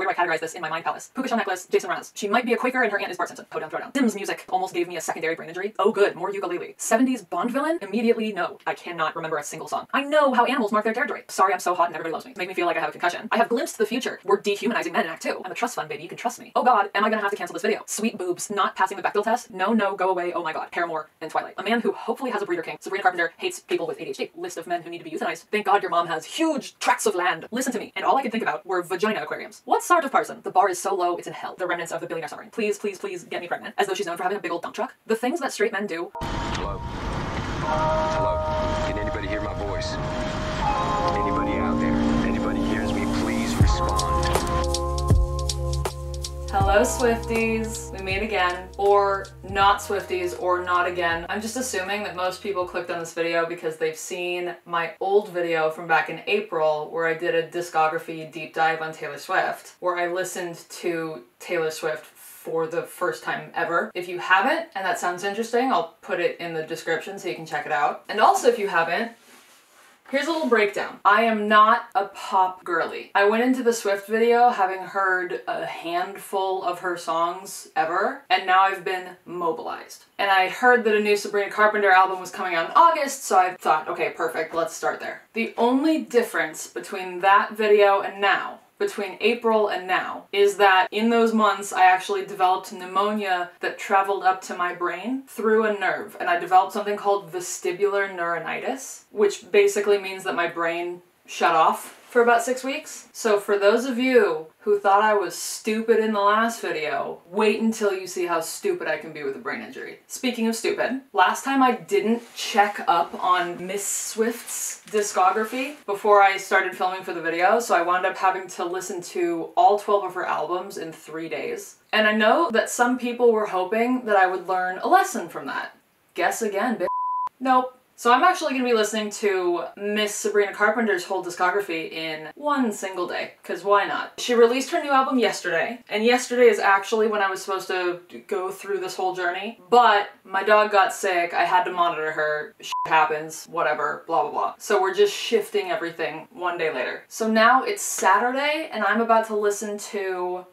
Where do I categorize this in my mind palace? Puka shell necklace, Jason Mraz. She might be a Quaker and her aunt is Bart Simpson. Throw down, throw down. Sims music almost gave me a secondary brain injury. Oh good, more ukulele. 70s Bond villain? Immediately no. I cannot remember a single song. I know how animals mark their territory. Sorry I'm so hot and everybody loves me. Make me feel like I have a concussion. I have glimpsed the future. We're dehumanizing men in Act 2. I'm a trust fund baby, you can trust me. Oh god, am I gonna have to cancel this video? Sweet boobs, not passing the Bechdel test? No, no, go away, oh my god. Paramore and Twilight. A man who hopefully has a breeder king. Sabrina Carpenter hates people with ADHD. List of men who need to be euthanized. Thank god your mom has huge tracts of land. Listen to me. And all I could think about were vagina aquariums. What sort of person? The bar is so low, it's in hell. The remnants of the billionaire suffering. Please, please, please get me pregnant. As though she's known for having a big old dump truck. The things that straight men do. Hello? Hello? Can anybody hear my voice? Anybody out there? Anybody hears me? Please respond. Hello Swifties, we meet again, or not Swifties, or not again. I'm just assuming that most people clicked on this video because they've seen my old video from back in April where I did a discography deep dive on Taylor Swift, where I listened to Taylor Swift for the first time ever. If you haven't, and that sounds interesting, I'll put it in the description so you can check it out. And also if you haven't, here's a little breakdown. I am not a pop girly. I went into the Swift video having heard a handful of her songs ever, and now I've been mobilized. And I heard that a new Sabrina Carpenter album was coming out in August, so I thought, okay, perfect, let's start there. The only difference between that video and now, between April and now, is that in those months I actually developed pneumonia that traveled up to my brain through a nerve, and I developed something called vestibular neuronitis, which basically means that my brain shut off for about 6 weeks. So for those of you who thought I was stupid in the last video, wait until you see how stupid I can be with a brain injury. Speaking of stupid, last time I didn't check up on Miss Swift's discography before I started filming for the video, so I wound up having to listen to all 12 of her albums in 3 days. And I know that some people were hoping that I would learn a lesson from that. Guess again, bitch. Nope. So I'm actually going to be listening to Miss Sabrina Carpenter's whole discography in one single day, because why not? She released her new album yesterday, and yesterday is actually when I was supposed to go through this whole journey, but my dog got sick, I had to monitor her, shit happens, whatever, blah blah blah. So we're just shifting everything one day later. So now it's Saturday, and I'm about to listen to...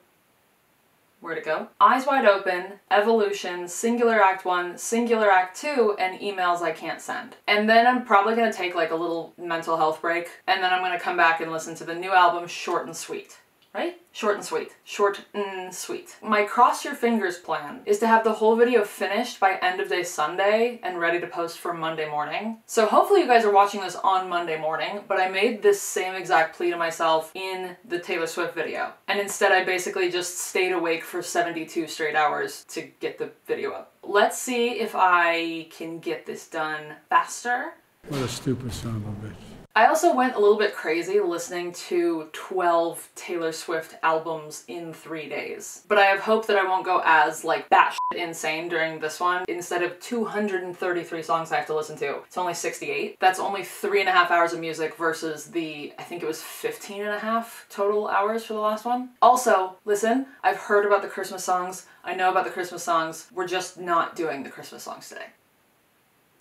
where'd it go? Eyes Wide Open, Evolution, Singular Act 1, Singular Act 2, and Emails I Can't Send. And then I'm probably gonna take like a little mental health break, and then I'm gonna come back and listen to the new album, Short and Sweet. Right? Short and sweet. Short and sweet. My cross your fingers plan is to have the whole video finished by end of day Sunday and ready to post for Monday morning. So hopefully you guys are watching this on Monday morning, but I made this same exact plea to myself in the Taylor Swift video. And instead I basically just stayed awake for 72 straight hours to get the video up. Let's see if I can get this done faster. What a stupid son of a bitch. I also went a little bit crazy listening to 12 Taylor Swift albums in 3 days. But I have hope that I won't go as like batshit insane during this one. Instead of 233 songs I have to listen to, it's only 68. That's only 3.5 hours of music versus the, I think it was 15.5 total hours for the last one. Also, listen, I've heard about the Christmas songs. I know about the Christmas songs. We're just not doing the Christmas songs today.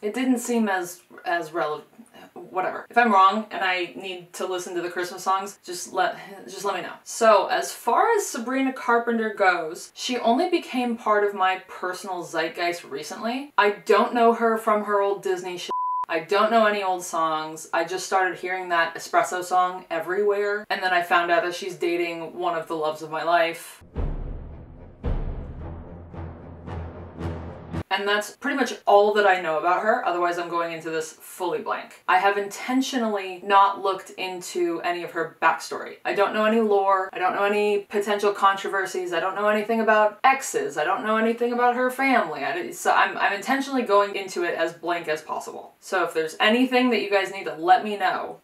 It didn't seem as relevant. Whatever. If I'm wrong and I need to listen to the Christmas songs, just let me know. So as far as Sabrina Carpenter goes, she only became part of my personal zeitgeist recently. I don't know her from her old Disney shit. I don't know any old songs. I just started hearing that Espresso song everywhere, and then I found out that she's dating one of the loves of my life. And that's pretty much all that I know about her, otherwise I'm going into this fully blank. I have intentionally not looked into any of her backstory. I don't know any lore, I don't know any potential controversies, I don't know anything about exes, I don't know anything about her family. So I'm intentionally going into it as blank as possible. So if there's anything that you guys need to let me know,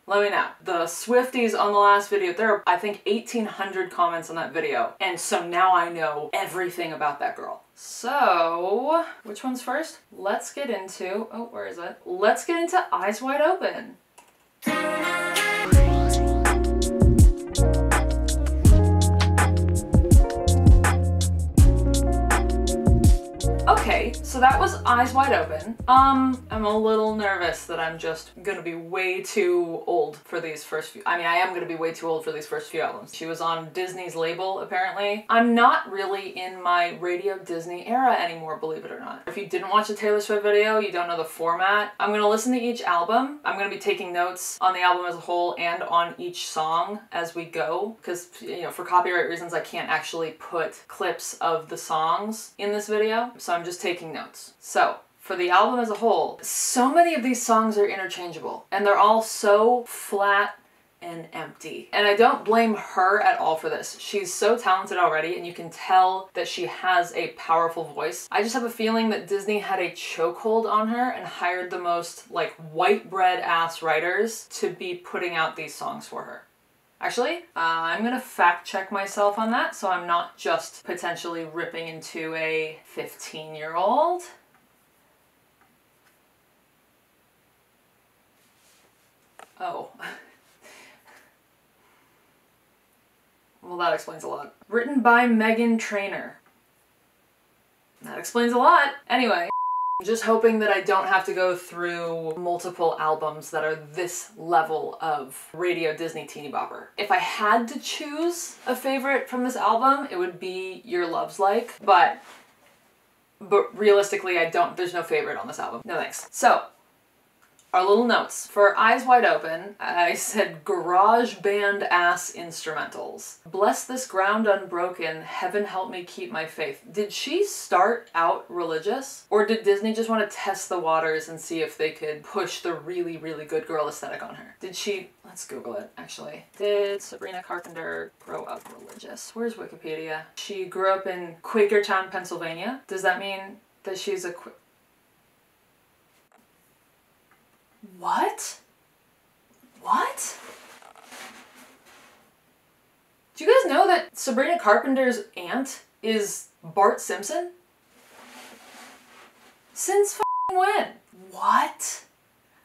let me know. The Swifties on the last video, there are, I think, 1,800 comments on that video. And so now I know everything about that girl. So, which one's first? Let's get into, oh, where is it? Let's get into Eyes Wide Open. Okay, So that was Eyes Wide Open. I'm a little nervous that I'm just gonna be way too old for these first few. I mean, I am gonna be way too old for these first few albums. She was on Disney's label, apparently. I'm not really in my Radio Disney era anymore, believe it or not. If you didn't watch the Taylor Swift video, you don't know the format. I'm gonna listen to each album. I'm gonna be taking notes on the album as a whole and on each song as we go, because, you know, for copyright reasons, I can't actually put clips of the songs in this video, so I'm just taking notes. So, for the album as a whole, so many of these songs are interchangeable, and they're all so flat and empty. And I don't blame her at all for this. She's so talented already, and you can tell that she has a powerful voice. I just have a feeling that Disney had a chokehold on her and hired the most, like, white bread ass writers to be putting out these songs for her. Actually, I'm gonna fact check myself on that, so I'm not just potentially ripping into a 15-year-old. Oh. Well, that explains a lot. Written by Meghan Trainor. That explains a lot. Anyway, I'm just hoping that I don't have to go through multiple albums that are this level of Radio Disney teeny bopper. If I had to choose a favorite from this album, it would be Your Love's Like, but realistically, there's no favorite on this album. No thanks. So, our little notes. For Eyes Wide Open, I said garage band ass instrumentals. Bless this ground unbroken, heaven help me keep my faith. Did she start out religious? Or did Disney just want to test the waters and see if they could push the really, really good girl aesthetic on her? Did she, let's Google it actually. Did Sabrina Carpenter grow up religious? Where's Wikipedia? She grew up in Quakertown, Pennsylvania. Does that mean that she's a What? What? Do you guys know that Sabrina Carpenter's aunt is Bart Simpson? Since f***ing when? What?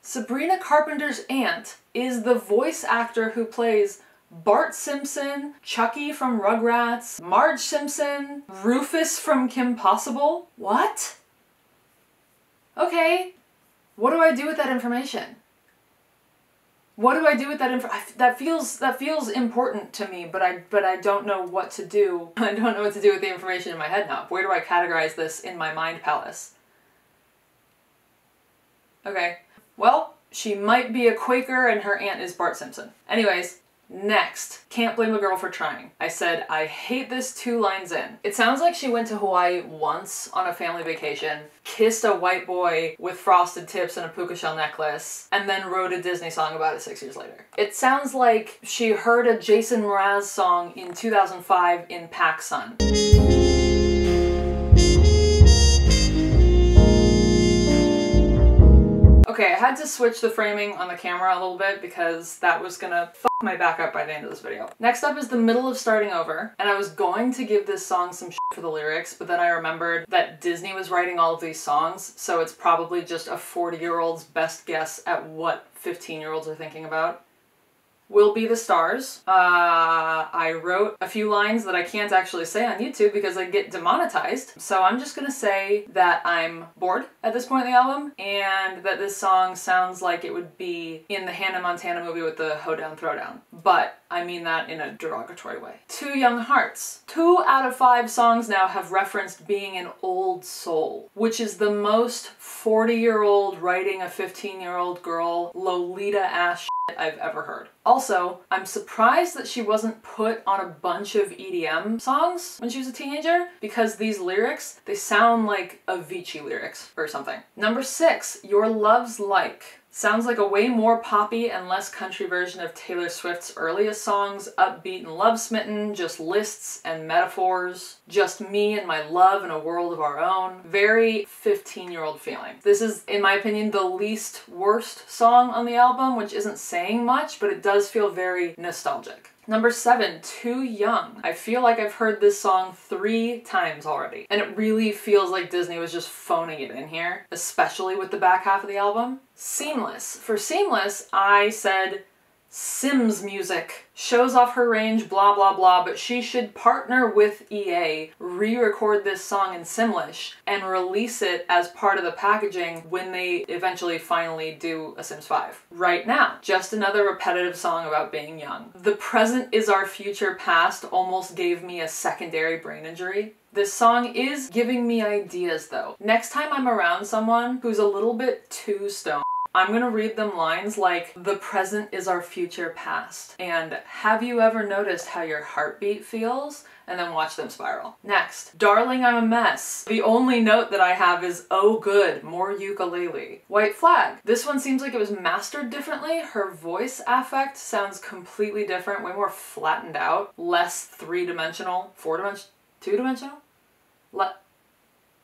Sabrina Carpenter's aunt is the voice actor who plays Bart Simpson, Chucky from Rugrats, Marge Simpson, Rufus from Kim Possible? What? Okay. What do I do with that information? What do I do with that info? That feels important to me, but I don't know what to do. I don't know what to do with the information in my head now. Where do I categorize this in my mind palace? Okay. Well, she might be a Quaker and her aunt is Bart Simpson. Anyways, next. Can't blame a girl for trying. I said, I hate this 2 lines in. It sounds like she went to Hawaii once on a family vacation, kissed a white boy with frosted tips and a puka shell necklace, and then wrote a Disney song about it 6 years later. It sounds like she heard a Jason Mraz song in 2005 in PacSun. Okay, I had to switch the framing on the camera a little bit because that was gonna fuck my back up by the end of this video. Next up is the middle of Starting Over, and I was going to give this song some shit for the lyrics, but then I remembered that Disney was writing all of these songs, so it's probably just a 40-year-old's best guess at what 15-year-olds are thinking about. Will Be the Stars. I wrote a few lines that I can't actually say on YouTube because I get demonetized. So I'm just gonna say that I'm bored at this point in the album and that this song sounds like it would be in the Hannah Montana movie with the hoedown throwdown. But I mean that in a derogatory way. Two Young Hearts. 2 out of 5 songs now have referenced being an old soul, which is the most 40-year-old writing a 15-year-old girl Lolita-ass I've ever heard. Also, I'm surprised that she wasn't put on a bunch of EDM songs when she was a teenager, because these lyrics, they sound like Avicii lyrics or something. Number 6, Your Love's Like. Sounds like a way more poppy and less country version of Taylor Swift's earliest songs, upbeat and love-smitten, just lists and metaphors, just me and my love in a world of our own. Very 15-year-old feeling. This is, in my opinion, the least worst song on the album, which isn't saying much, but it does feel very nostalgic. Number 7, Too Young. I feel like I've heard this song 3 times already, and it really feels like Disney was just phoning it in here, especially with the back half of the album. Seamless. For Seamless, I said Sims music. Shows off her range, blah blah blah, but she should partner with EA, re-record this song in Simlish, and release it as part of the packaging when they eventually finally do a Sims 5. Right now, just another repetitive song about being young. The present is our future past almost gave me a secondary brain injury. This song is giving me ideas though. Next time I'm around someone who's a little bit too stoned, I'm gonna read them lines like, the present is our future past, and have you ever noticed how your heartbeat feels? And then watch them spiral. Next, darling, I'm a mess. The only note that I have is, oh good, more ukulele. White flag. This one seems like it was mastered differently. Her voice affect sounds completely different, way more flattened out, less three-dimensional, two-dimensional?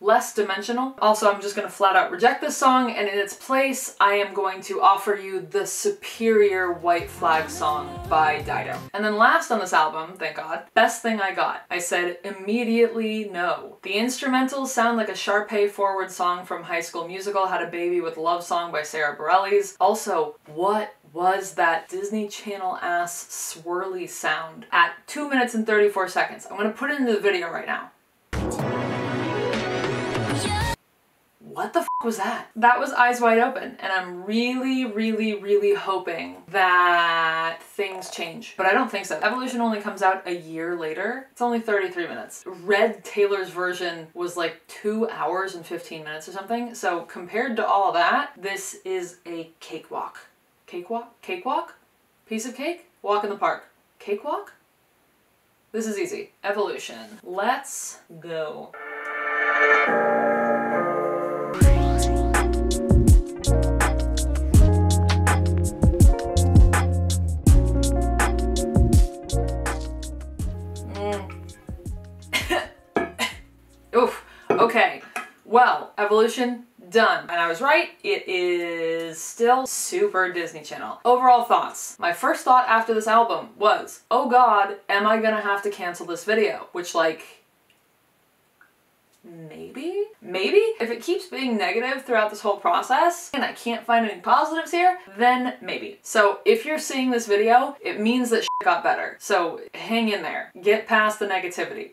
Less dimensional. Also, I'm just gonna flat out reject this song, and in its place, I am going to offer you the superior White Flag song by Dido. And then last on this album, thank God, Best Thing I Got. I said immediately no. The instrumentals sound like a Sharpay forward song from High School Musical, Had a Baby with Love Song by Sarah Bareilles. Also, what was that Disney Channel ass swirly sound at 2 minutes and 34 seconds? I'm gonna put it into the video right now. What the f was that? That was Eyes Wide Open, and I'm really hoping that things change. But I don't think so. Evolution only comes out a year later. It's only 33 minutes. Red Taylor's version was like 2 hours and 15 minutes or something. So compared to all that, this is a cakewalk. Cakewalk? Cakewalk? Piece of cake? Walk in the park. Cakewalk? This is easy. Evolution. Let's go. Oof. Okay. Well, Evolution, done. And I was right, it is still super Disney Channel. Overall thoughts. My first thought after this album was, oh god, am I gonna have to cancel this video? Which, like, maybe? Maybe? If it keeps being negative throughout this whole process, and I can't find any positives here, then maybe. So if you're seeing this video, it means that shit got better. So hang in there. Get past the negativity.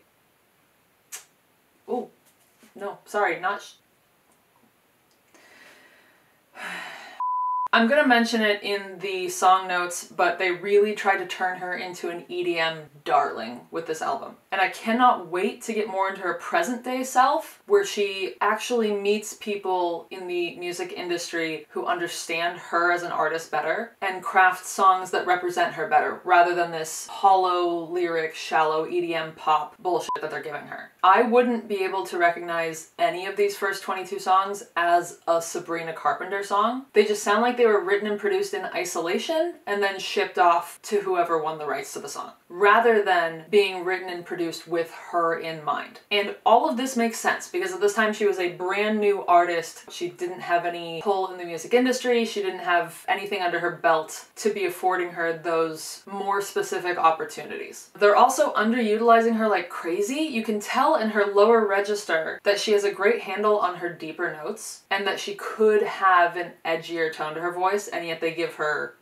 Oh, no, sorry, not I'm gonna mention it in the song notes, but they really tried to turn her into an EDM darling with this album. And I cannot wait to get more into her present day self, where she actually meets people in the music industry who understand her as an artist better and craft songs that represent her better, rather than this hollow lyric, shallow EDM pop bullshit that they're giving her. I wouldn't be able to recognize any of these first 22 songs as a Sabrina Carpenter song. They just sound like they were written and produced in isolation and then shipped off to whoever won the rights to the song, rather than being written and produced with her in mind. And all of this makes sense because at this time she was a brand new artist. She didn't have any pull in the music industry. She didn't have anything under her belt to be affording her those more specific opportunities. They're also underutilizing her like crazy. You can tell in her lower register that she has a great handle on her deeper notes and that she could have an edgier tone to her voice, and yet they give her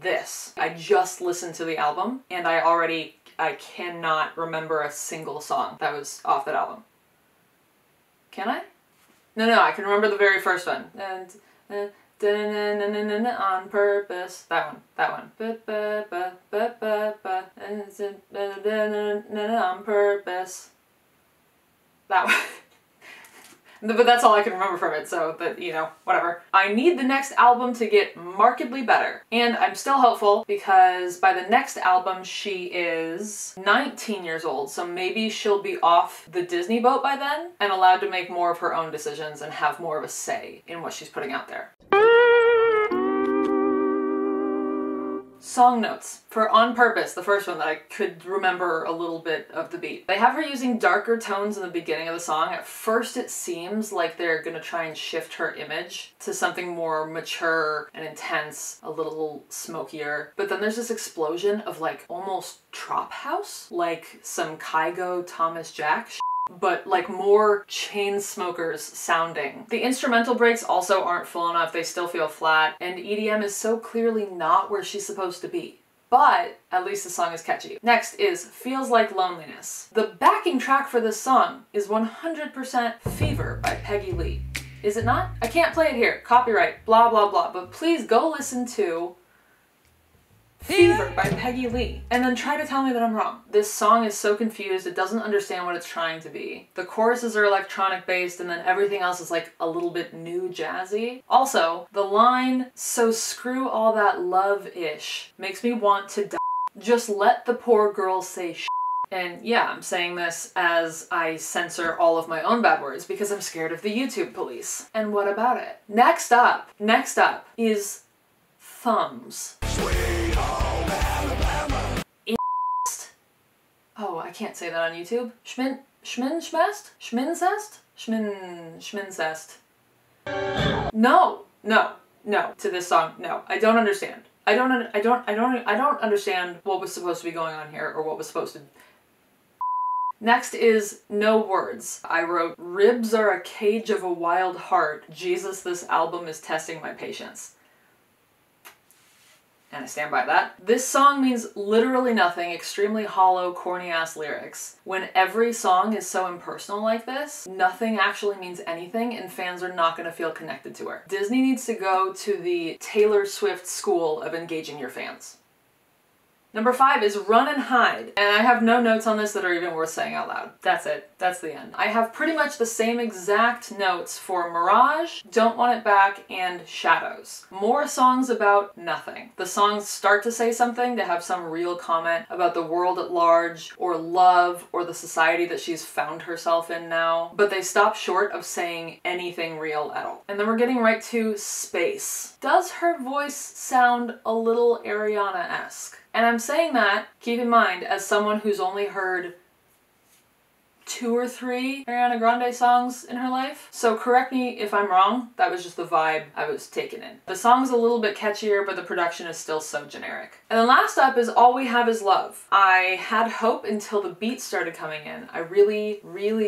this. I just listened to the album and I cannot remember a single song that was off that album. Can I? No, I can remember the very first one. And on purpose. That one. On purpose. That one. But that's all I can remember from it, so that, you know, whatever. I need the next album to get markedly better. And I'm still hopeful because by the next album she is 19 years old, so maybe she'll be off the Disney boat by then and allowed to make more of her own decisions and have more of a say in what she's putting out there. Song notes for On Purpose, the first one that I could remember a little bit of the beat. They have her using darker tones in the beginning of the song. At first it seems like they're gonna try and shift her image to something more mature and intense, a little smokier. But then there's this explosion of like almost trop house, like some Kygo Thomas Jack shit. but like more chain smokers sounding. The instrumental breaks also aren't full enough, they still feel flat, and EDM is so clearly not where she's supposed to be. But at least the song is catchy. Next is Feels Like Loneliness. The backing track for this song is 100% Fever by Peggy Lee. Is it not? I can't play it here. Copyright, blah blah blah, but please go listen to Fever by Peggy Lee, and then try to tell me that I'm wrong. This song is so confused, it doesn't understand what it's trying to be. The choruses are electronic based, and then everything else is like a little bit new jazzy. Also, the line, "So screw all that love-ish," makes me want to die. Just let the poor girl say sh*. And yeah, I'm saying this as I censor all of my own bad words because I'm scared of the YouTube police. And what about it? Next up is Thumbs. Oh, I can't say that on YouTube. Schmincest? No, to this song, no. I don't understand. I don't understand what was supposed to be going on here or what was supposed to. Next is No Words. I wrote, "Ribs are a cage of a wild heart. Jesus, this album is testing my patience." And I stand by that. This song means literally nothing, extremely hollow, corny-ass lyrics. When every song is so impersonal like this, nothing actually means anything and fans are not gonna feel connected to her. Disney needs to go to the Taylor Swift school of engaging your fans. Number 5 is Run and Hide, and I have no notes on this that are even worth saying out loud. That's it. That's the end. I have pretty much the same exact notes for Mirage, Don't Want It Back, and Shadows. More songs about nothing. The songs start to say something, to have some real comment about the world at large, or love, or the society that she's found herself in now, but they stop short of saying anything real at all. And then we're getting right to Space. Does her voice sound a little Ariana-esque? And I'm saying that, keep in mind, as someone who's only heard 2 or 3 Ariana Grande songs in her life. So correct me if I'm wrong, that was just the vibe I was taking in. The song's a little bit catchier, but the production is still so generic. And then last up is All We Have Is Love. I had hope until the beats started coming in. I really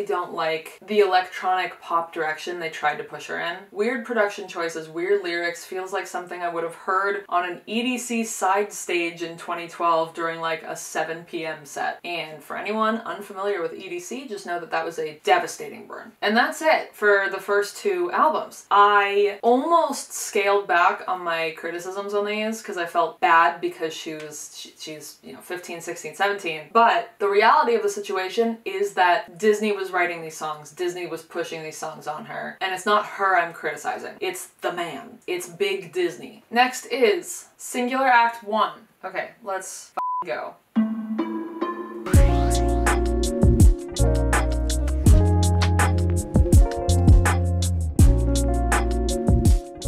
don't like the electronic pop direction they tried to push her in. Weird production choices, weird lyrics, feels like something I would have heard on an EDC side stage in 2012 during like a 7 p.m. set. And for anyone unfamiliar with EDC, just know that that was a devastating burn. And that's it for the first 2 albums. I almost scaled back on my criticisms on these because I felt bad because she's you know, 15, 16, 17. But the reality of the situation is that Disney was writing these songs, Disney was pushing these songs on her, and it's not her I'm criticizing, it's the man. It's Big Disney. Next is Singular Act 1. Okay, let's go.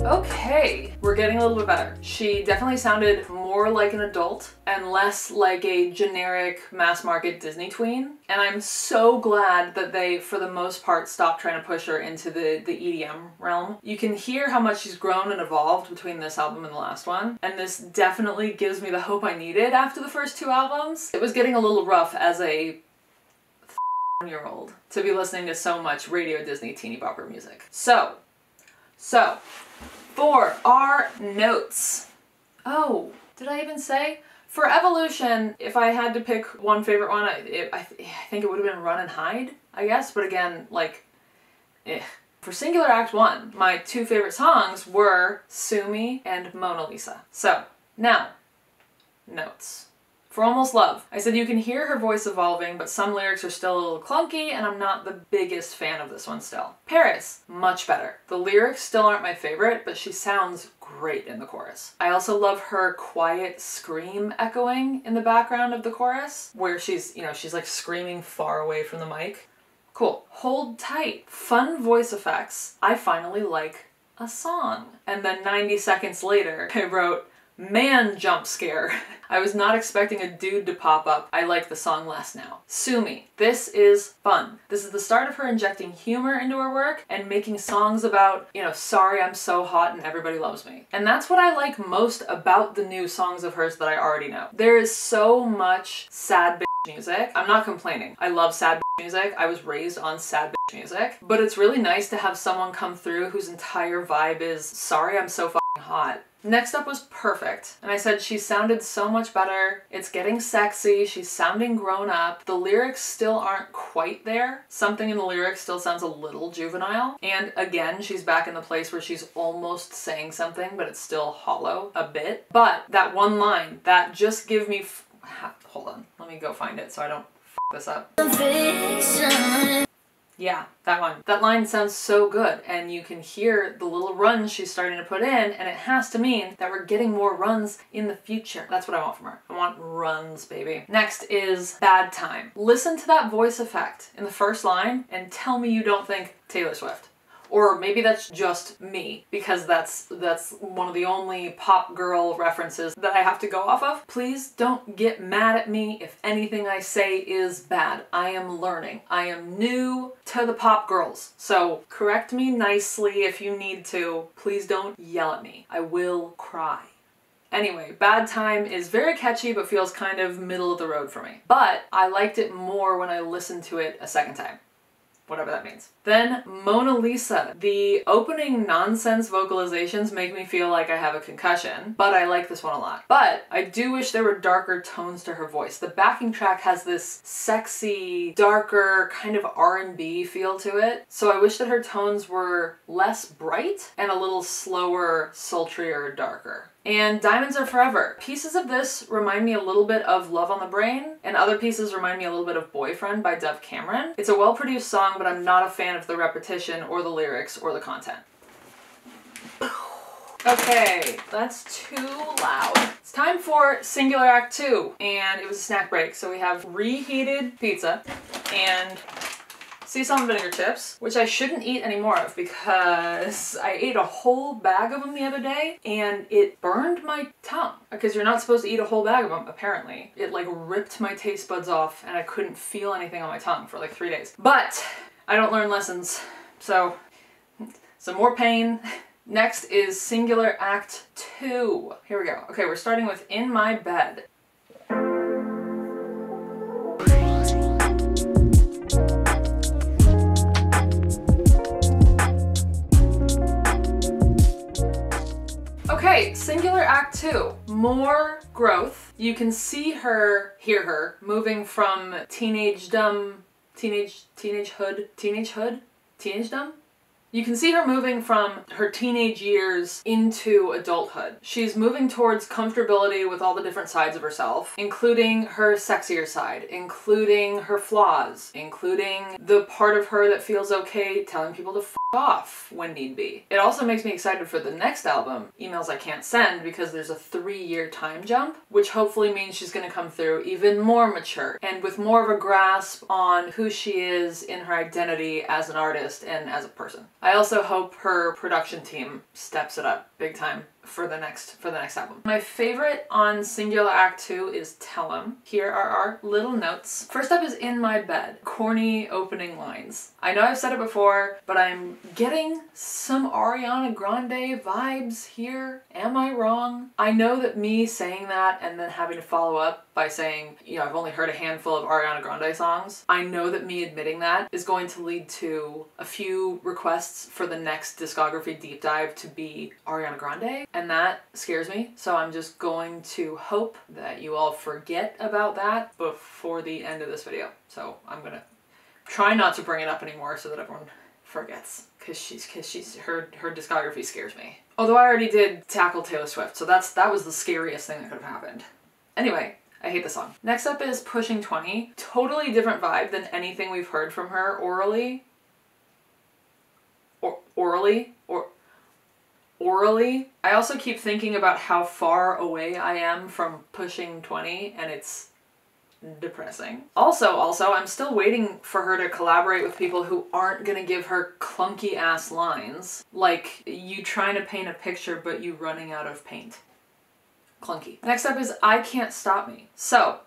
Okay, we're getting a little bit better. She definitely sounded more like an adult and less like a generic mass market Disney tween. And I'm so glad that they, for the most part, stopped trying to push her into the EDM realm. You can hear how much she's grown and evolved between this album and the last one. And this definitely gives me the hope I needed after the first 2 albums. It was getting a little rough as a year-old to be listening to so much Radio Disney teeny bopper music. So, for our notes. Oh, did I even say? For Evolution, if I had to pick one favorite one, I think it would have been Run and Hide, I guess, but again, like, eh. For Singular Act 1, my 2 favorite songs were Sue Me and Mona Lisa. So, now, notes. For Almost Love, I said you can hear her voice evolving, but some lyrics are still a little clunky, and I'm not the biggest fan of this one still. Paris, much better. The lyrics still aren't my favorite, but she sounds great in the chorus. I also love her quiet scream echoing in the background of the chorus, where she's, you know, she's like screaming far away from the mic. Cool. Hold Tight, fun voice effects. I finally like a song. And then 90 seconds later, I wrote, man jump scare. I was not expecting a dude to pop up. I like the song less now. Sue Me. This is fun. This is the start of her injecting humor into her work and making songs about, you know, sorry I'm so hot and everybody loves me. And that's what I like most about the new songs of hers that I already know. There is so much sad music. I'm not complaining. I love sad music. I was raised on sad music, but it's really nice to have someone come through whose entire vibe is, sorry, I'm so fucking hot. Next up was Perfect, and I said she sounded so much better. It's getting sexy, she's sounding grown up. The lyrics still aren't quite there. Something in the lyrics still sounds a little juvenile. And again, she's back in the place where she's almost saying something, but it's still hollow a bit. But that one line, that just give me hold on, let me go find it so I don't this up. Yeah, that one. That line sounds so good, and you can hear the little runs she's starting to put in, and it has to mean that we're getting more runs in the future. That's what I want from her. I want runs, baby. Next is Bad Time. Listen to that voice effect in the first line and tell me you don't think Taylor Swift. Or maybe that's just me, because that's one of the only pop girl references that I have to go off of. Please don't get mad at me if anything I say is bad. I am learning. I am new to the pop girls. So correct me nicely if you need to. Please don't yell at me. I will cry. Anyway, Bad Time is very catchy but feels kind of middle of the road for me. But I liked it more when I listened to it a second time. Whatever that means. Then Mona Lisa. The opening nonsense vocalizations make me feel like I have a concussion, but I like this one a lot. But I do wish there were darker tones to her voice. The backing track has this sexy, darker, kind of R&B feel to it. So I wish that her tones were less bright and a little slower, sultrier, darker. And Diamonds Are Forever. Pieces of this remind me a little bit of Love on the Brain, and other pieces remind me a little bit of Boyfriend by Dove Cameron. It's a well-produced song, but I'm not a fan of the repetition or the lyrics or the content. Okay, that's too loud. It's time for Singular Act 2, and it was a snack break, so we have reheated pizza and sea salt and vinegar chips, which I shouldn't eat any more of because I ate a whole bag of them the other day and it burned my tongue. Because you're not supposed to eat a whole bag of them, apparently. It like ripped my taste buds off and I couldn't feel anything on my tongue for like 3 days. But I don't learn lessons, so some more pain. Next is Singular Act 2. Here we go. Okay, we're starting with In My Bed. Okay, Singular Act 2. More growth. You can see her, hear her, moving from teenagedom, teenagedom? You can see her moving from her teenage years into adulthood. She's moving towards comfortability with all the different sides of herself, including her sexier side, including her flaws, including the part of her that feels okay telling people to f off when need be. It also makes me excited for the next album, Emails I Can't Send, because there's a 3-year time jump, which hopefully means she's gonna come through even more mature and with more of a grasp on who she is in her identity as an artist and as a person. I also hope her production team steps it up big time for the next album. My favorite on Singular Act 2 is Tell 'Em. Here are our little notes. First up is In My Bed. Corny opening lines. I know I've said it before, but I'm getting some Ariana Grande vibes here. Am I wrong? I know that me saying that and then having to follow up by saying, you know, I've only heard a handful of Ariana Grande songs. I know that me admitting that is going to lead to a few requests for the next discography deep dive to be Ariana Grande, and that scares me. So I'm just going to hope that you all forget about that before the end of this video. So I'm gonna try not to bring it up anymore so that everyone forgets, because her discography scares me. Although I already did tackle Taylor Swift, so that was the scariest thing that could have happened. Anyway, I hate the song. Next up is Pushing 20. Totally different vibe than anything we've heard from her orally. Orally. I also keep thinking about how far away I am from Pushing 20, and it's depressing. Also, I'm still waiting for her to collaborate with people who aren't gonna give her clunky ass lines. Like, you trying to paint a picture, but you running out of paint. Clunky. Next up is I Can't Stop Me. So,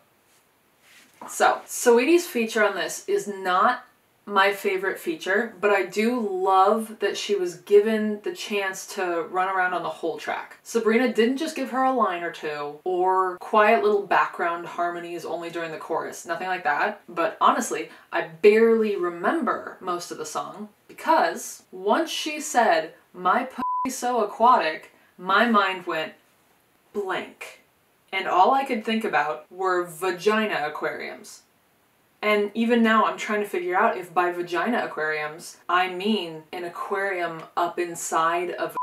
Saweetie's feature on this is not my favorite feature, but I do love that she was given the chance to run around on the whole track. Sabrina didn't just give her a line or two, or quiet little background harmonies only during the chorus, nothing like that. But honestly, I barely remember most of the song, because once she said, "My pussy's so aquatic," my mind went blank. And all I could think about were vagina aquariums. And even now I'm trying to figure out if by vagina aquariums, I mean an aquarium up inside of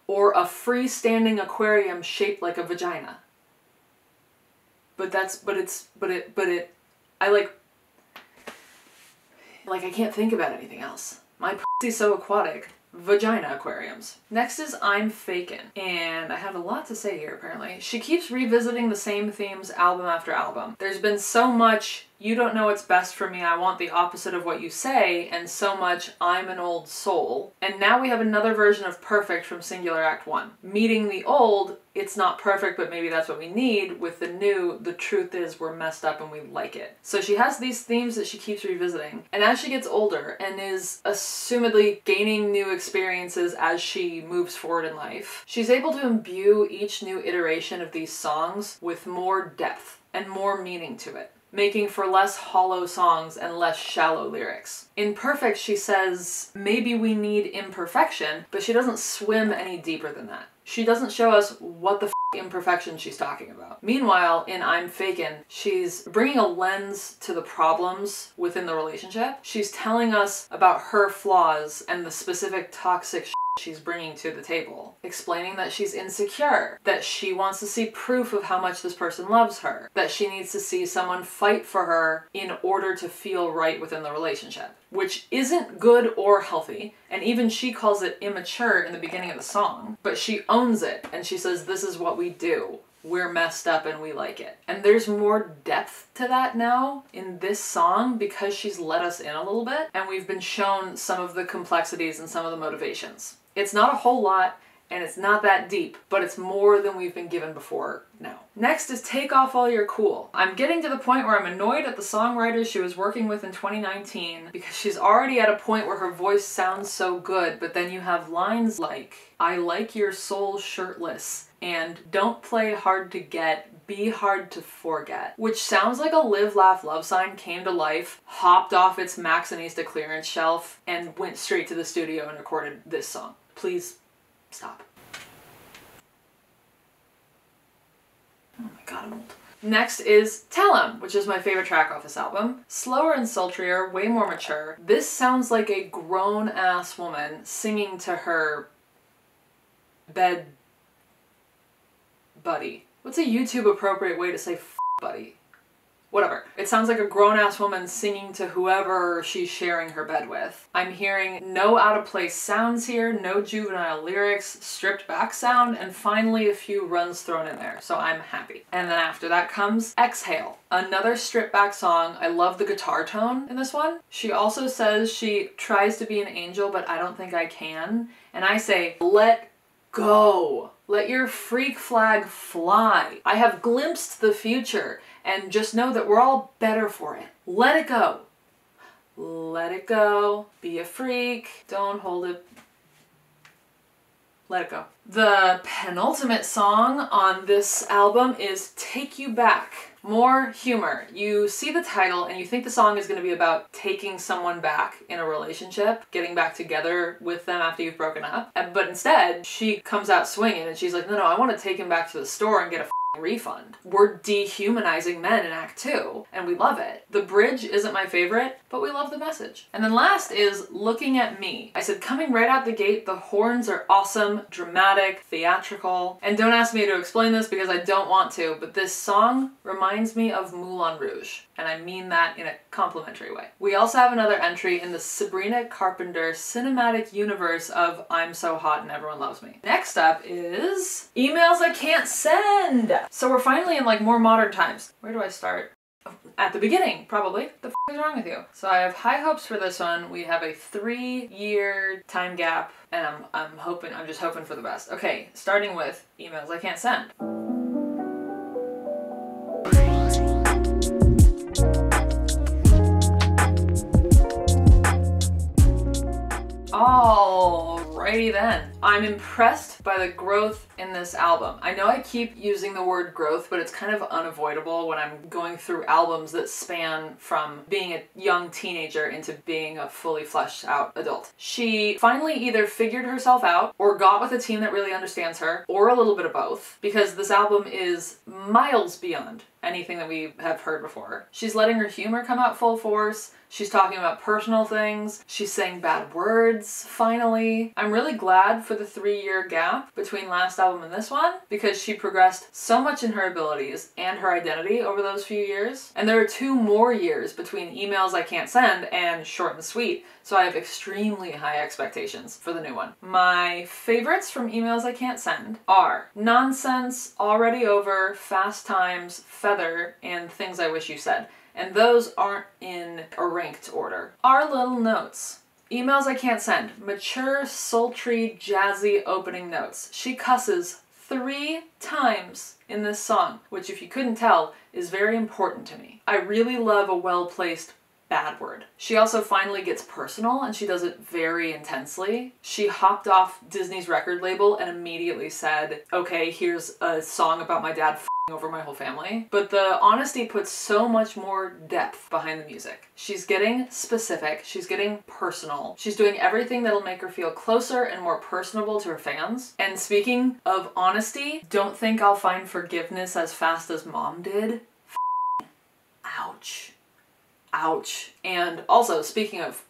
or a freestanding aquarium shaped like a vagina. I can't think about anything else. My pussy's so aquatic. Vagina aquariums. Next is I'm Fakin', and I have a lot to say here apparently. She keeps revisiting the same themes album after album. There's been so much "you don't know what's best for me, I want the opposite of what you say," and so much "I'm an old soul." And now we have another version of Perfect from Singular Act 1. Meeting the old, "it's not perfect but maybe that's what we need," with the new, "the truth is we're messed up and we like it." So she has these themes that she keeps revisiting, and as she gets older and is assumedly gaining new experiences as she moves forward in life, she's able to imbue each new iteration of these songs with more depth and more meaning to it, making for less hollow songs and less shallow lyrics. In Perfect, she says, maybe we need imperfection, but she doesn't swim any deeper than that. She doesn't show us what the imperfection she's talking about. Meanwhile, in I'm Fakin', she's bringing a lens to the problems within the relationship. She's telling us about her flaws and the specific toxic she's bringing to the table, explaining that she's insecure, that she wants to see proof of how much this person loves her, that she needs to see someone fight for her in order to feel right within the relationship, which isn't good or healthy, and even she calls it immature in the beginning of the song, but she owns it and she says, "This is what we do. We're messed up and we like it." And there's more depth to that now in this song because she's let us in a little bit and we've been shown some of the complexities and some of the motivations. It's not a whole lot and it's not that deep, but it's more than we've been given before now. Next is Take Off All Your Cool. I'm getting to the point where I'm annoyed at the songwriters she was working with in 2019 because she's already at a point where her voice sounds so good, but then you have lines like, "I like your soul shirtless," and "don't play hard to get, be hard to forget," which sounds like a Live Laugh Love Sign came to life, hopped off its Maxinista clearance shelf, and went straight to the studio and recorded this song. Please stop. Oh my god, I'm old. Next is Tell 'Em, which is my favorite track off this album. Slower and sultrier, way more mature. This sounds like a grown-ass woman singing to her bed buddy. What's a YouTube appropriate way to say buddy? Whatever. It sounds like a grown-ass woman singing to whoever she's sharing her bed with. I'm hearing no out-of-place sounds here, no juvenile lyrics, stripped back sound, and finally a few runs thrown in there, so I'm happy. And then after that comes Exhale, another stripped back song. I love the guitar tone in this one. She also says she tries to be an angel, but I don't think I can. And I say, let go. Let your freak flag fly. I have glimpsed the future, and just know that we're all better for it. Let it go. Let it go. Be a freak. Don't hold it. Let it go. The penultimate song on this album is Take You Back. More humor. You see the title and you think the song is going to be about taking someone back in a relationship, getting back together with them after you've broken up. But instead, she comes out swinging and she's like, no, I want to take him back to the store and get a refund. We're dehumanizing men in Act 2, and we love it. The bridge isn't my favorite, but we love the message. And then last is Looking at Me. I said coming right out the gate, the horns are awesome, dramatic, theatrical, and don't ask me to explain this because I don't want to, but this song reminds me of Moulin Rouge, and I mean that in a complimentary way. We also have another entry in the Sabrina Carpenter cinematic universe of I'm So Hot and Everyone Loves Me. Next up is Emails I Can't Send. So we're finally in like more modern times. Where do I start? At the beginning, probably. The f is wrong with you? So I have high hopes for this one. We have a 3-year time gap, and I'm just hoping for the best. Okay, starting with Emails I Can't Send. Again, I'm impressed by the growth in this album. I know I keep using the word growth, but it's kind of unavoidable when I'm going through albums that span from being a young teenager into being a fully fleshed out adult. She finally either figured herself out or got with a team that really understands her, or a little bit of both, because this album is miles beyond anything that we have heard before. She's letting her humor come out full force. She's talking about personal things. She's saying bad words, finally. I'm really glad for the 3-year gap between last album and this one, because she progressed so much in her abilities and her identity over those few years. And there are 2 more years between Emails I Can't Send and Short and Sweet, so I have extremely high expectations for the new one. My favorites from Emails I Can't Send are Nonsense, Already Over, Fast Times, Feather, and Things I Wish You Said. And those aren't in a ranked order. Our little notes. Emails I Can't Send. Mature, sultry, jazzy opening notes. She cusses 3 times in this song, which if you couldn't tell, is very important to me. I really love a well-placed bad word. She also finally gets personal, and she does it very intensely. She hopped off Disney's record label and immediately said, okay, here's a song about my dad over my whole family. But the honesty puts so much more depth behind the music. She's getting specific, she's getting personal, she's doing everything that'll make her feel closer and more personable to her fans. And speaking of honesty, don't think I'll find forgiveness as fast as Mom did. Ouch. Ouch. And also, speaking of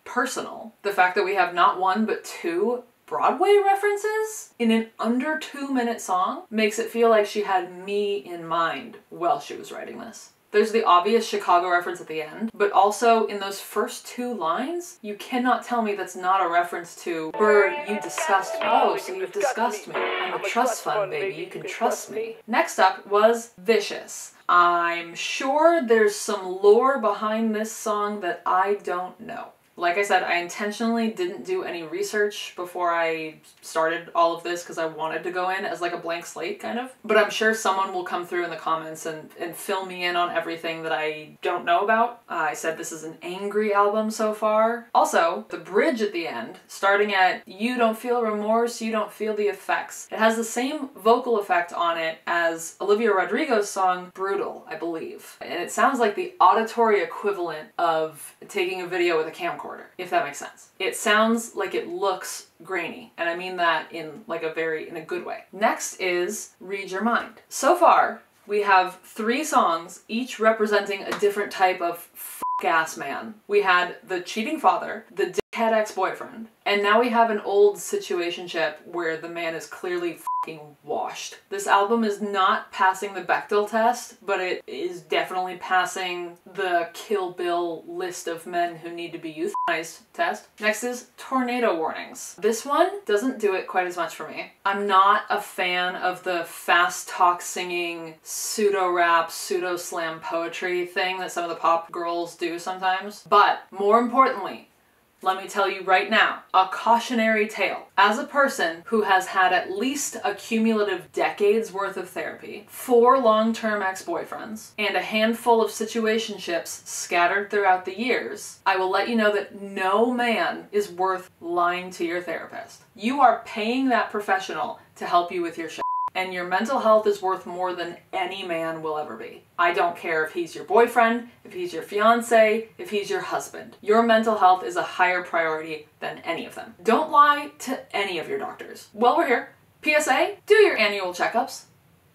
personal, the fact that we have not 1 but 2 Broadway references in an under 2-minute song makes it feel like she had me in mind while she was writing this. There's the obvious Chicago reference at the end, but also in those first 2 lines, you cannot tell me that's not a reference to Bird, you disgust me. Oh, so you've discussed me. I'm a trust fund, baby. You can trust me. Next up was Vicious. I'm sure there's some lore behind this song that I don't know. Like I said, I intentionally didn't do any research before I started all of this because I wanted to go in as like a blank slate, kind of. But I'm sure someone will come through in the comments and fill me in on everything that I don't know about. I said this is an angry album so far. Also, the bridge at the end, starting at "You don't feel remorse, you don't feel the effects." It has the same vocal effect on it as Olivia Rodrigo's song Brutal, I believe. And it sounds like the auditory equivalent of taking a video with a camcorder, if that makes sense. It sounds like it looks grainy, and I mean that in like in a good way. Next is Read Your Mind. So far, we have 3 songs, each representing a different type of f***ass man. We had the cheating father, the dickhead ex-boyfriend, and now we have an old situationship where the man is clearly f***ing washed. This album is not passing the Bechdel test, but it is definitely passing the Kill Bill list of men who need to be euthanized test. Next is Tornado Warnings. This one doesn't do it quite as much for me. I'm not a fan of the fast talk singing, pseudo-rap, pseudo-slam poetry thing that some of the pop girls do sometimes. But more importantly, let me tell you right now, a cautionary tale. As a person who has had at least a cumulative decade's worth of therapy, 4 long-term ex-boyfriends, and a handful of situationships scattered throughout the years, I will let you know that no man is worth lying to your therapist. You are paying that professional to help you with your shit. And your mental health is worth more than any man will ever be. I don't care if he's your boyfriend, if he's your fiance, if he's your husband. Your mental health is a higher priority than any of them. Don't lie to any of your doctors. While we're here, PSA, do your annual checkups.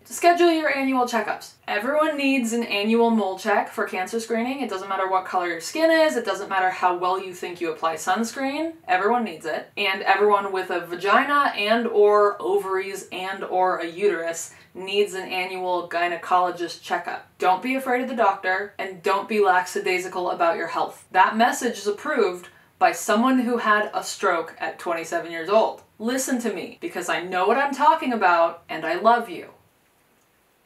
Schedule your annual checkups. Everyone needs an annual mole check for cancer screening. It doesn't matter what color your skin is. It doesn't matter how well you think you apply sunscreen. Everyone needs it. And everyone with a vagina and or ovaries and or a uterus needs an annual gynecologist checkup. Don't be afraid of the doctor, and don't be lackadaisical about your health. That message is approved by someone who had a stroke at 27 years old. Listen to me, because I know what I'm talking about, and I love you.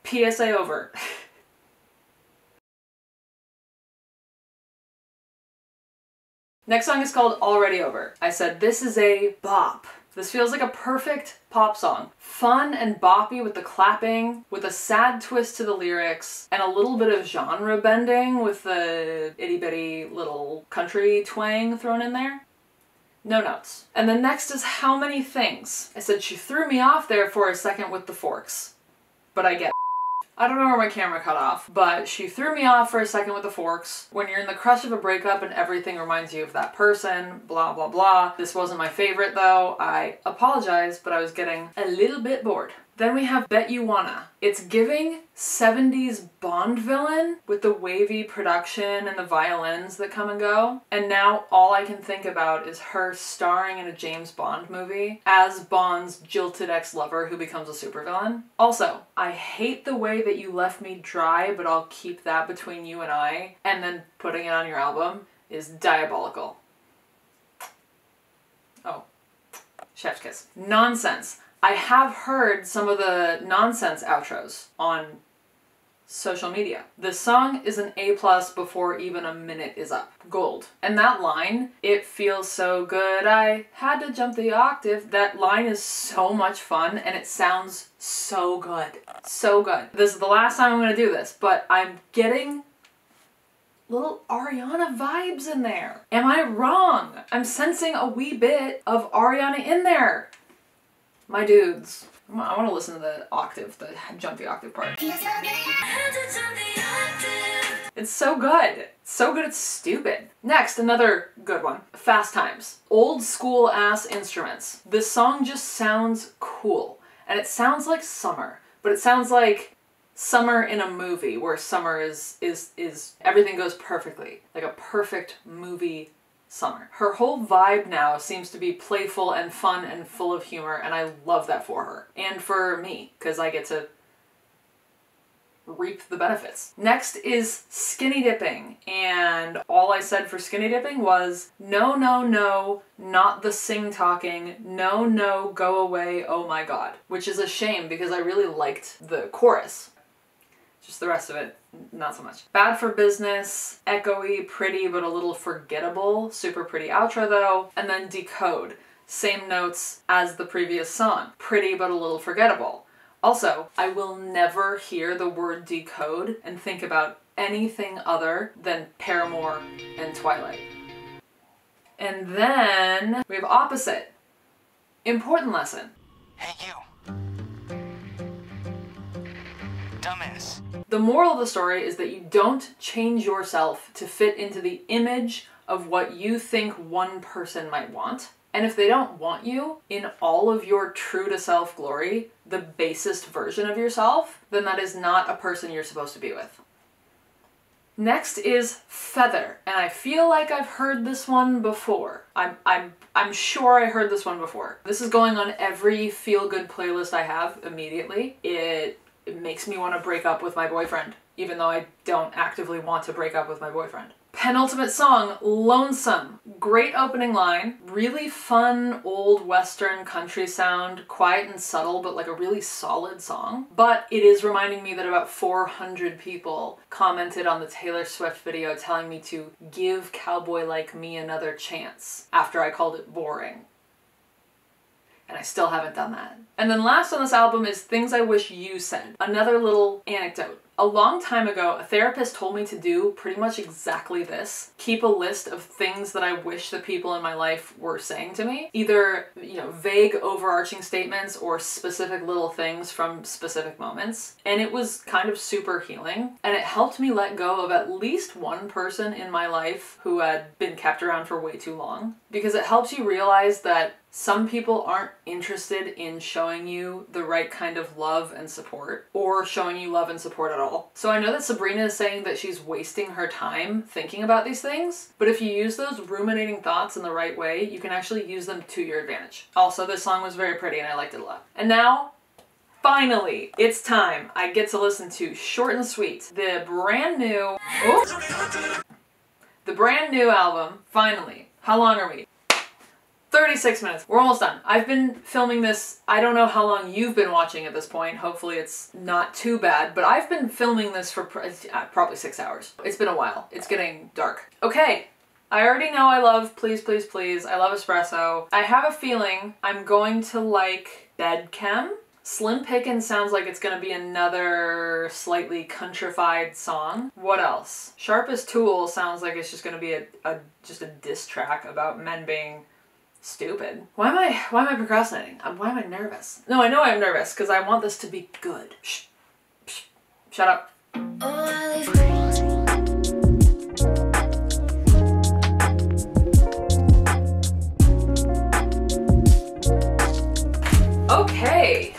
PSA over. Next song is called Already Over. I said this is a bop. This feels like a perfect pop song. Fun and boppy with the clapping, with a sad twist to the lyrics, and a little bit of genre bending with the itty bitty little country twang thrown in there. No notes. And then next is how many things. I said she threw me off there for a second with the forks, but I get it. I don't know where my camera cut off, but she threw me off for a second with the forks. When you're in the crush of a breakup and everything reminds you of that person, blah, blah, blah. This wasn't my favorite though. I apologize, but I was getting a little bit bored. Then we have Bet You Wanna. It's giving 70s Bond villain with the wavy production and the violins that come and go. And now all I can think about is her starring in a James Bond movie as Bond's jilted ex-lover who becomes a supervillain. Also, I hate the way that you left me dry, but I'll keep that between you and I, and then putting it on your album is diabolical. Oh, chef's kiss. Nonsense. I have heard some of the nonsense outros on social media. The song is an A+ before even a minute is up. Gold. And that line, it feels so good, I had to jump the octave. That line is so much fun and it sounds so good. So good. This is the last time I'm gonna do this, but I'm getting little Ariana vibes in there. Am I wrong? I'm sensing a wee bit of Ariana in there. My dudes. I want to listen to the octave, the jump the octave part. It's so good. So good it's stupid. Next, another good one. Fast Times. Old school ass instruments. This song just sounds cool. And it sounds like summer. But it sounds like summer in a movie where summer is everything goes perfectly. Like a perfect movie summer. Her whole vibe now seems to be playful and fun and full of humor, and I love that for her. And for me, because I get to reap the benefits. Next is skinny dipping, and all I said for skinny dipping was, no, no, no, not the sing talking, no, no, go away, oh my god. Which is a shame because I really liked the chorus. Just the rest of it, not so much. Bad for Business, echoey, pretty, but a little forgettable. Super pretty outro though. And then Decode. Same notes as the previous song. Pretty, but a little forgettable. Also, I will never hear the word decode and think about anything other than Paramore and Twilight. And then we have Opposite. Important lesson. Hey you. Dumbass. The moral of the story is that you don't change yourself to fit into the image of what you think one person might want. And if they don't want you in all of your true to self glory, the basest version of yourself, then that is not a person you're supposed to be with. Next is Feather, and I feel like I've heard this one before. I'm sure I heard this one before. This is going on every feel-good playlist I have immediately. It makes me want to break up with my boyfriend, even though I don't actively want to break up with my boyfriend. Penultimate song, Lonesome. Great opening line, really fun old western country sound, quiet and subtle, but like a really solid song. But it is reminding me that about 400 people commented on the Taylor Swift video telling me to give Cowboy Like Me another chance after I called it boring. And I still haven't done that. And then last on this album is Things I Wish You Said. Another little anecdote. A long time ago, a therapist told me to do pretty much exactly this. Keep a list of things that I wish the people in my life were saying to me. Either, vague overarching statements or specific little things from specific moments. And it was kind of super healing. And it helped me let go of at least one person in my life who had been kept around for way too long. Because it helps you realize that some people aren't interested in showing you the right kind of love and support, or showing you love and support at all. So I know that Sabrina is saying that she's wasting her time thinking about these things, but if you use those ruminating thoughts in the right way, you can actually use them to your advantage. Also, this song was very pretty and I liked it a lot. And now, finally, it's time. I get to listen to Short and Sweet, the brand new album, finally. How long are we? 36 minutes. We're almost done. I've been filming this, I don't know how long you've been watching at this point. Hopefully it's not too bad, but I've been filming this for probably 6 hours. It's been a while. It's getting dark. Okay. I already know I love Please Please Please. I love Espresso. I have a feeling I'm going to like Dead Chem. Slim Pickens sounds like it's gonna be another slightly countrified song. What else? Sharpest Tool sounds like it's just gonna be just a diss track about men being stupid. Why am I procrastinating? Why am I nervous? No, I know I'm nervous because I want this to be good. Shh. Shh. Shut up. Okay.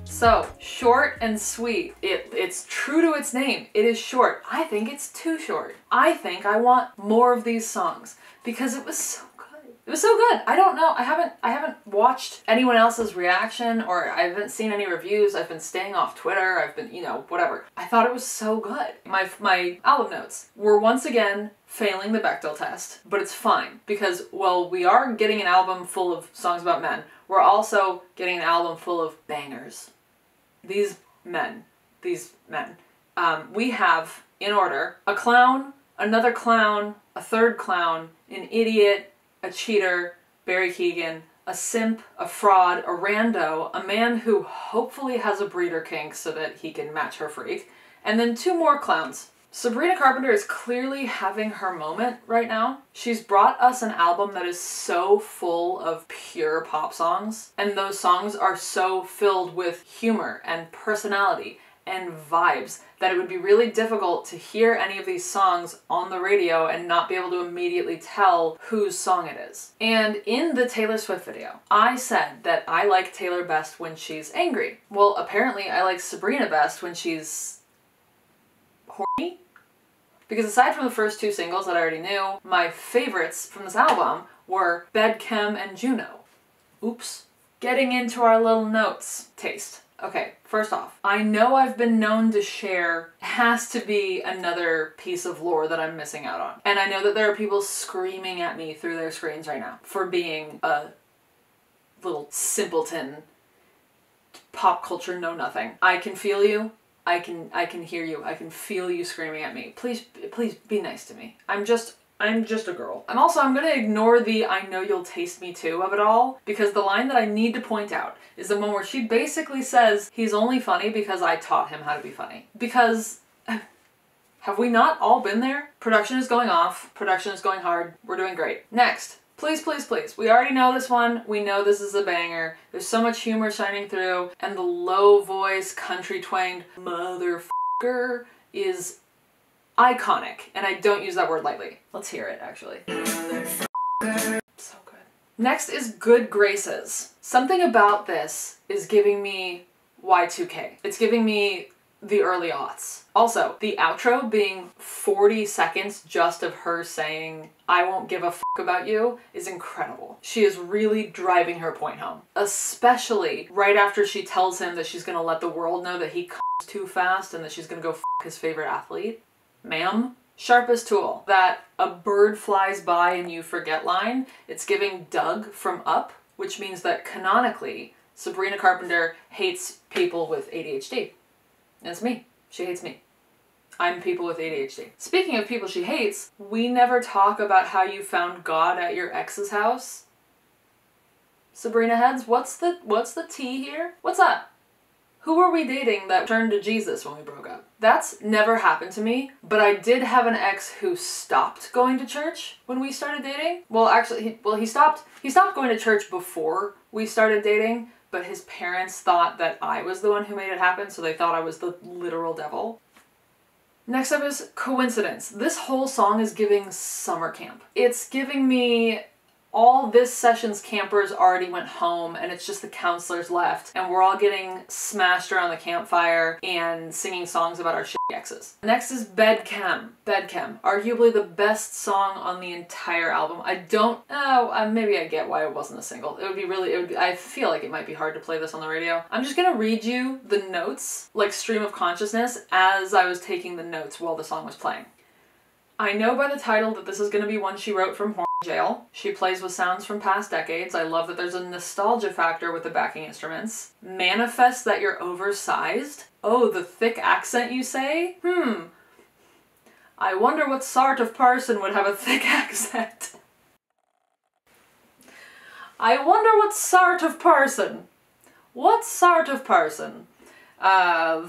So, short and sweet. It's true to its name. It is short. I think it's too short. I think I want more of these songs because it was so good. It was so good. I don't know. I haven't watched anyone else's reaction, or I haven't seen any reviews. I've been staying off Twitter. I've been, you know, whatever. I thought it was so good. My album notes were once again failing the Bechdel test, but it's fine because, well, we are getting an album full of songs about men. We're also getting an album full of bangers. These men. We have, in order, a clown, another clown, a third clown, an idiot, a cheater, Barry Keoghan, a simp, a fraud, a rando, a man who hopefully has a breeder kink so that he can match her freak, and then 2 more clowns. Sabrina Carpenter is clearly having her moment right now. She's brought us an album that is so full of pure pop songs, and those songs are so filled with humor and personality and vibes that it would be really difficult to hear any of these songs on the radio and not be able to immediately tell whose song it is. And in the Taylor Swift video, I said that I like Taylor best when she's angry. Well, apparently I like Sabrina best when she's horny? Because aside from the first 2 singles that I already knew, my favorites from this album were Bedchem and Juno. Oops. Getting into our little notes. Taste. Okay, first off, I know I've been known to share has to be another piece of lore that I'm missing out on. And I know that there are people screaming at me through their screens right now for being a little simpleton, pop culture know-nothing. I can feel you. I can hear you. I can feel you screaming at me. Please be nice to me. I'm just a girl. I'm gonna ignore the I know you'll taste me too of it all, because the line that I need to point out is the one where she basically says he's only funny because I taught him how to be funny. Because have we not all been there? Production is going off. Production is going hard. We're doing great. Next. Please, please, please. We already know this one. We know this is a banger. There's so much humor shining through, and the low voice, country twanged motherfucker is iconic, and I don't use that word lightly. Let's hear it, actually. So good. Next is Good Graces. Something about this is giving me Y2K. It's giving me the early aughts. Also, the outro being 40 seconds just of her saying, I won't give a f*** about you, is incredible. She is really driving her point home. Especially right after she tells him that she's gonna let the world know that he comes too fast and that she's gonna go f*** his favorite athlete. Ma'am? Sharpest tool. That a bird flies by and you forget line, it's giving Doug from Up, which means that canonically, Sabrina Carpenter hates people with ADHD. It's me. She hates me. I'm people with ADHD. Speaking of people she hates, we never talk about how you found God at your ex's house. Sabrina heads, what's the tea here? What's up? Who were we dating that turned to Jesus when we broke up? That's never happened to me, but I did have an ex who stopped going to church when we started dating. Well, actually, he stopped going to church before we started dating, but his parents thought that I was the one who made it happen, so they thought I was the literal devil. Next up is Coincidence. This whole song is giving summer camp. It's giving me all this session's campers already went home and it's just the counselors left and we're all getting smashed around the campfire and singing songs about our shitty exes. Next is Bedchem. Bedchem. Arguably the best song on the entire album. Maybe I get why it wasn't a single. I feel like it might be hard to play this on the radio. I'm just gonna read you the notes, like stream of consciousness, as I was taking the notes while the song was playing. I know by the title that this is gonna be one she wrote from jail. She plays with sounds from past decades. I love that there's a nostalgia factor with the backing instruments. Manifest that you're oversized. Oh, the thick accent you say? I wonder what sort of person would have a thick accent. I wonder what sort of person. What sort of person? Am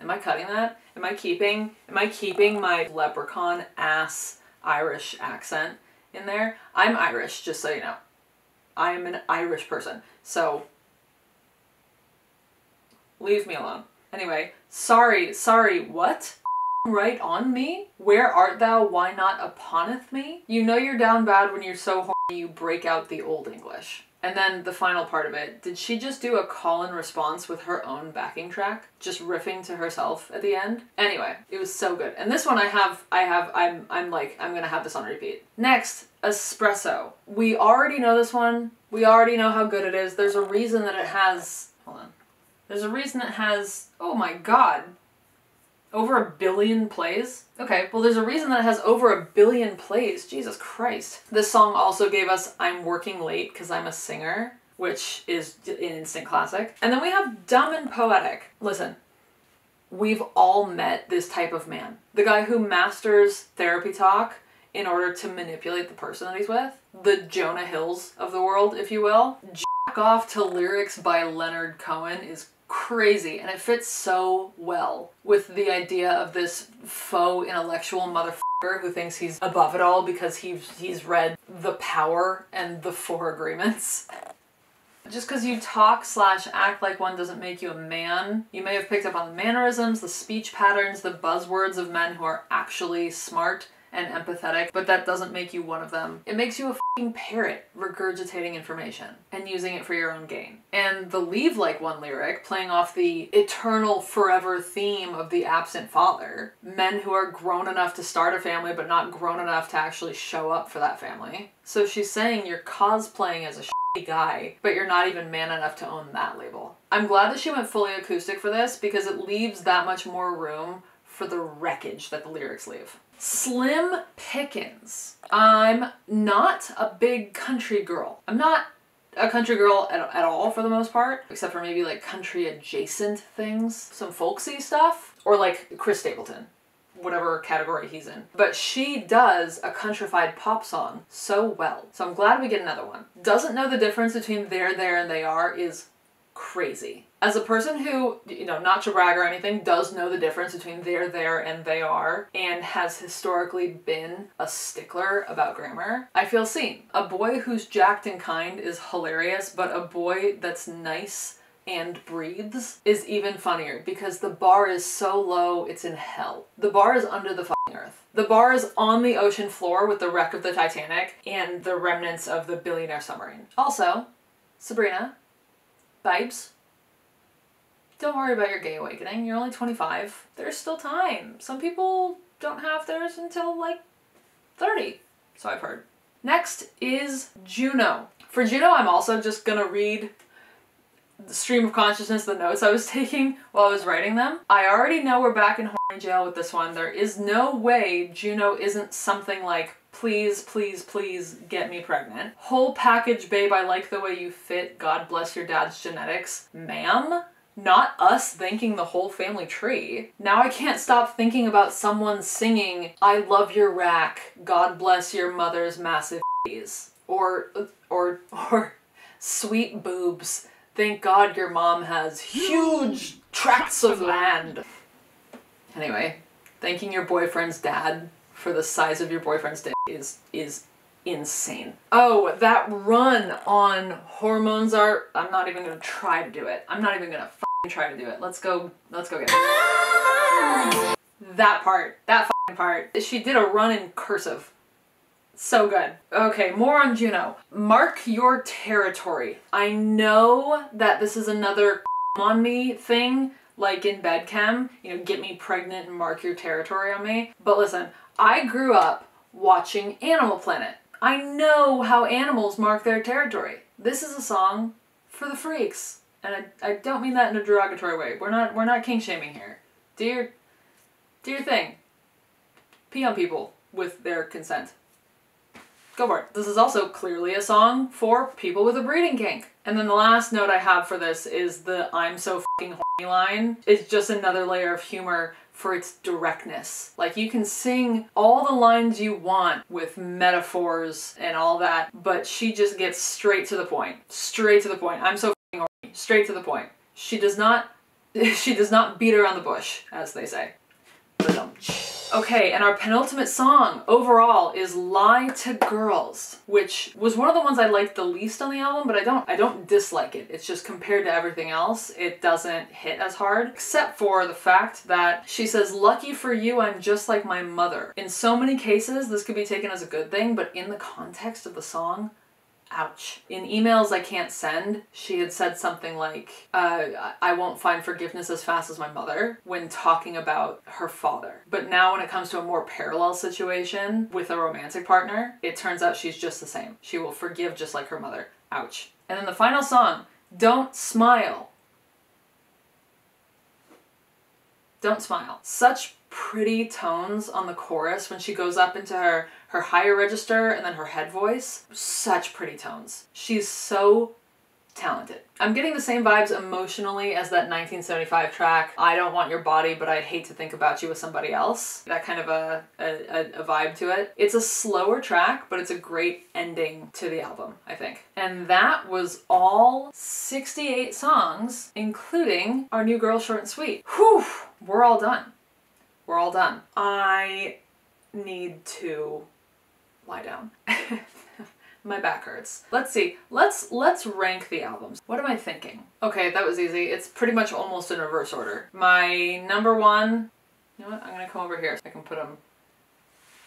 I cutting that? Am I keeping my leprechaun ass Irish accent in there. I'm Irish, just so you know. I'm an Irish person, so leave me alone. Anyway, sorry, what? Right on me? Where art thou? Why not uponeth me? You know you're down bad when you're so horny you break out the Old English. And then the final part of it, did she just do a call and response with her own backing track? Just riffing to herself at the end? Anyway, it was so good. And this one I'm gonna have this on repeat. Next, Espresso. We already know this one. We already know how good it is. There's a reason that it has, hold on. There's a reason it has, oh my god, over 1 billion plays? Okay, well there's a reason that it has over 1 billion plays. Jesus Christ. This song also gave us I'm Working Late Because I'm a Singer, which is an instant classic. And then we have Dumb and Poetic. Listen, we've all met this type of man. The guy who masters therapy talk in order to manipulate the person that he's with. The Jonah Hills of the world, if you will. Jack off to lyrics by Leonard Cohen is crazy, and it fits so well with the idea of this faux intellectual motherfucker who thinks he's above it all because he's read The Power and the Four Agreements. Just because you talk / act like one doesn't make you a man. You may have picked up on the mannerisms, the speech patterns, the buzzwords of men who are actually smart and empathetic, but that doesn't make you one of them. It makes you a fucking parrot regurgitating information and using it for your own gain. And the Leave Like One lyric, playing off the eternal forever theme of the absent father, men who are grown enough to start a family but not grown enough to actually show up for that family. So she's saying you're cosplaying as a shitty guy, but you're not even man enough to own that label. I'm glad that she went fully acoustic for this because it leaves that much more room for the wreckage that the lyrics leave. Slim Pickens. I'm not a big country girl. I'm not a country girl at all for the most part, except for maybe like country adjacent things, some folksy stuff, or like Chris Stapleton, whatever category he's in. But she does a countrified pop song so well. So I'm glad we get another one. Doesn't know the difference between there, and they are is crazy. As a person who, you know, not to brag or anything, does know the difference between there, and they are, and has historically been a stickler about grammar, I feel seen. A boy who's jacked and kind is hilarious, but a boy that's nice and breathes is even funnier because the bar is so low it's in hell. The bar is under the fucking earth. The bar is on the ocean floor with the wreck of the Titanic and the remnants of the billionaire submarine. Also, Sabrina, babes, don't worry about your gay awakening. You're only 25. There's still time. Some people don't have theirs until like 30, so I've heard. Next is Juno. For Juno, I'm also just gonna read the stream of consciousness, the notes I was taking while I was writing them. I already know we're back in horny jail with this one. There is no way Juno isn't something like, please, please, please get me pregnant. Whole package, babe, I like the way you fit. God bless your dad's genetics. Ma'am? Not us thanking the whole family tree. Now I can't stop thinking about someone singing, I love your rack, God bless your mother's massive f***s. Or sweet boobs, thank God your mom has huge tracts of land. Anyway, thanking your boyfriend's dad for the size of your boyfriend's dick is insane. Oh, that run on hormones are, I'm not even gonna try to do it. I'm not even gonna try to do it. Let's go get it. That part. She did a run in cursive. So good. Okay, more on Juno. Mark your territory. I know that this is another on me thing, like in bedchem, you know, get me pregnant and mark your territory on me. But listen, I grew up watching Animal Planet. I know how animals mark their territory. This is a song for the freaks. And I don't mean that in a derogatory way. We're not kink shaming here. Do your thing. Pee on people with their consent. Go for it. This is also clearly a song for people with a breeding kink. And then the last note I have for this is the I'm so fucking horny line. It's just another layer of humor for its directness. Like, you can sing all the lines you want with metaphors and all that, but she just gets straight to the point. Straight to the point. I'm so fucking horny. Straight to the point. She does not beat around the bush, as they say. Okay, and our penultimate song overall is Lie to Girls, which was one of the ones I liked the least on the album, but I don't dislike it. It's just compared to everything else, it doesn't hit as hard, except for the fact that she says, "Lucky for you, I'm just like my mother." In so many cases, this could be taken as a good thing, but in the context of the song, ouch. In emails I can't send, she had said something like, I won't find forgiveness as fast as my mother, when talking about her father. But now when it comes to a more parallel situation with a romantic partner, it turns out she's just the same. She will forgive just like her mother. Ouch. And then the final song, Don't Smile. Don't Smile. Such pretty tones on the chorus when she goes up into her higher register and then her head voice. Such pretty tones. She's so talented. I'm getting the same vibes emotionally as that 1975 track, I Don't Want Your Body, But I'd Hate to Think About You with Somebody Else. That kind of a vibe to it. It's a slower track, but it's a great ending to the album, I think. And that was all 68 songs, including our new Girl Short and Sweet. Whew, we're all done. We're all done. I need to lie down. My back hurts. Let's see. Let's rank the albums. What am I thinking? Okay, that was easy. It's pretty much almost in reverse order. My number one, you know what? I'm gonna come over here so I can put them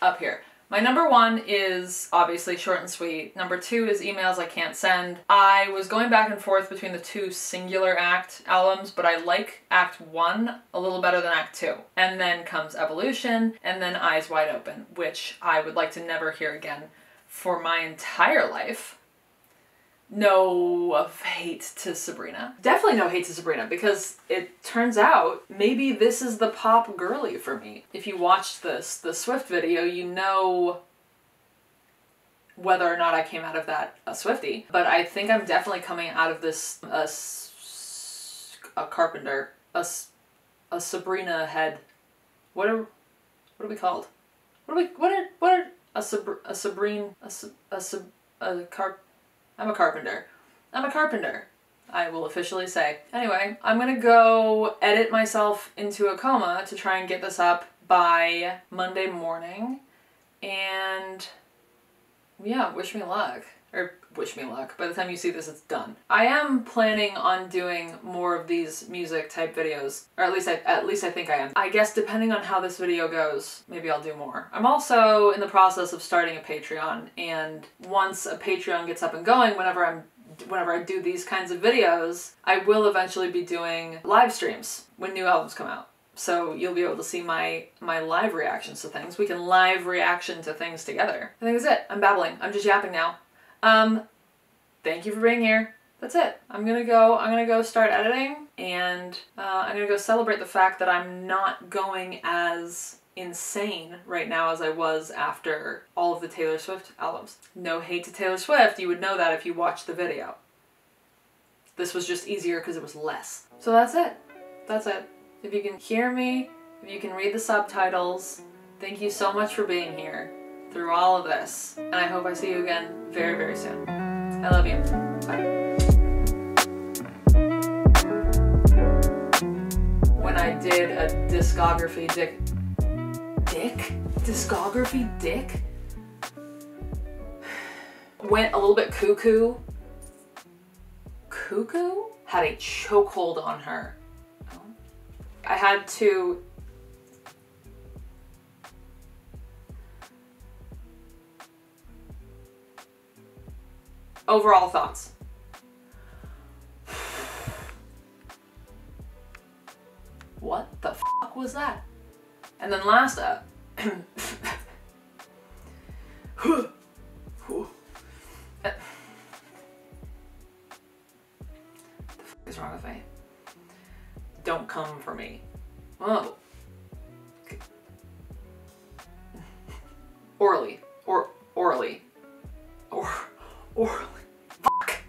up here. My number one is obviously Short and Sweet. Number two is Emails I Can't Send. I was going back and forth between the two singular act albums, but I like Act 1 a little better than Act 2. And then comes Evolution, and then Eyes Wide Open, which I would like to never hear again for my entire life. No hate to Sabrina. Definitely no hate to Sabrina, because it turns out maybe this is the pop girly for me. If you watched the Swift video, you know whether or not I came out of that a Swiftie. But I think I'm definitely coming out of this a carpenter, a Sabrina head. What are we called? I'm a carpenter. I'm a carpenter, I will officially say. Anyway, I'm gonna go edit myself into a coma to try and get this up by Monday morning. And yeah, wish me luck. Or wish me luck. By the time you see this, it's done. I am planning on doing more of these music type videos, or at least I think I am. I guess depending on how this video goes, maybe I'll do more. I'm also in the process of starting a Patreon, and once a Patreon gets up and going, whenever I do these kinds of videos, I will eventually be doing live streams when new albums come out. So you'll be able to see my live reactions to things. We can live reaction to things together. I think that's it. I'm babbling. I'm just yapping now. Thank you for being here. That's it. I'm gonna go start editing, and I'm gonna go celebrate the fact that I'm not going as insane right now as I was after all of the Taylor Swift albums. No hate to Taylor Swift, you would know that if you watched the video. This was just easier because it was less. So that's it. That's it. If you can hear me, if you can read the subtitles, thank you so much for being here through all of this. And I hope I see you again very, very soon. I love you. Bye. When I did a discography discography went a little bit cuckoo. Had a chokehold on her. I had to overall thoughts. What the fuck was that? And then last the fuck is wrong with me? Don't come for me. Oh. Orally. Fuck.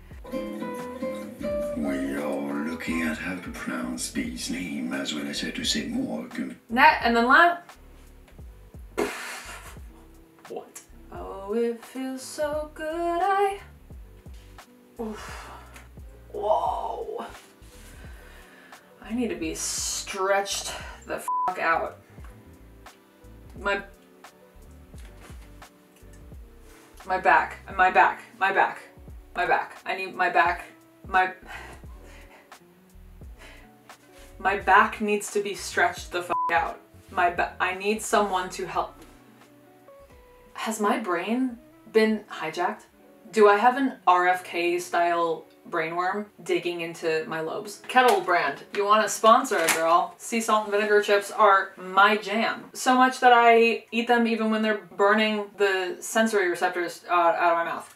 We are looking at how to pronounce Bee's name as well as how to say more good. That and then last. What? Oh, it feels so good. Oof. Whoa. I need to be stretched the fuck out. back. I need my back. My back needs to be stretched the f out. I need someone to help. Has my brain been hijacked? Do I have an RFK style brainworm digging into my lobes? Kettle brand, you want to sponsor a girl? Sea salt and vinegar chips are my jam. So much that I eat them even when they're burning the sensory receptors out of my mouth.